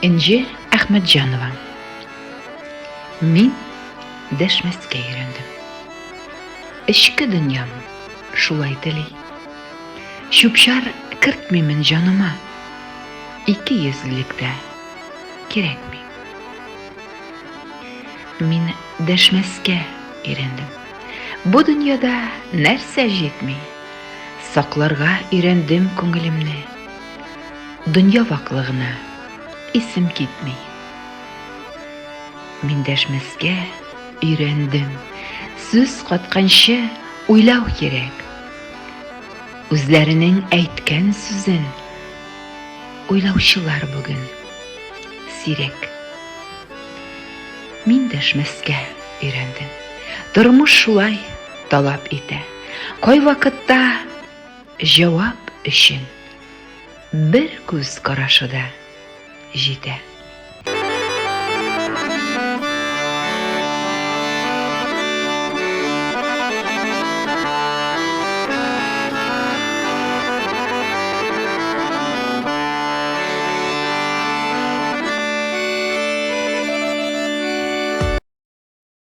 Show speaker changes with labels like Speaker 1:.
Speaker 1: Энҗе Әхмәтҗанова. Мин дәшмәскә өйрәндем. Эчке дөньям шулай тели. Чүп-чар кертмимен җаныма. Ике йөзлелектә кирәкми. Мин дәшмәскә өйрәндем. Бу дөньяда нәрсә җитми. Сакларга өйрәндем күңелемне. Дөнья ваклыгына исем китми. Мин дәшмәскә өйрәндем. Сүз катканчы уйлау кирәк. Үзләренең әйткән сүзен уйлаучылар бүген сирәк. Мин дәшмәскә өйрәндем. Тормыш шулай талап итә. Кай вакытта җавап өчен бер күз карашыда җитә.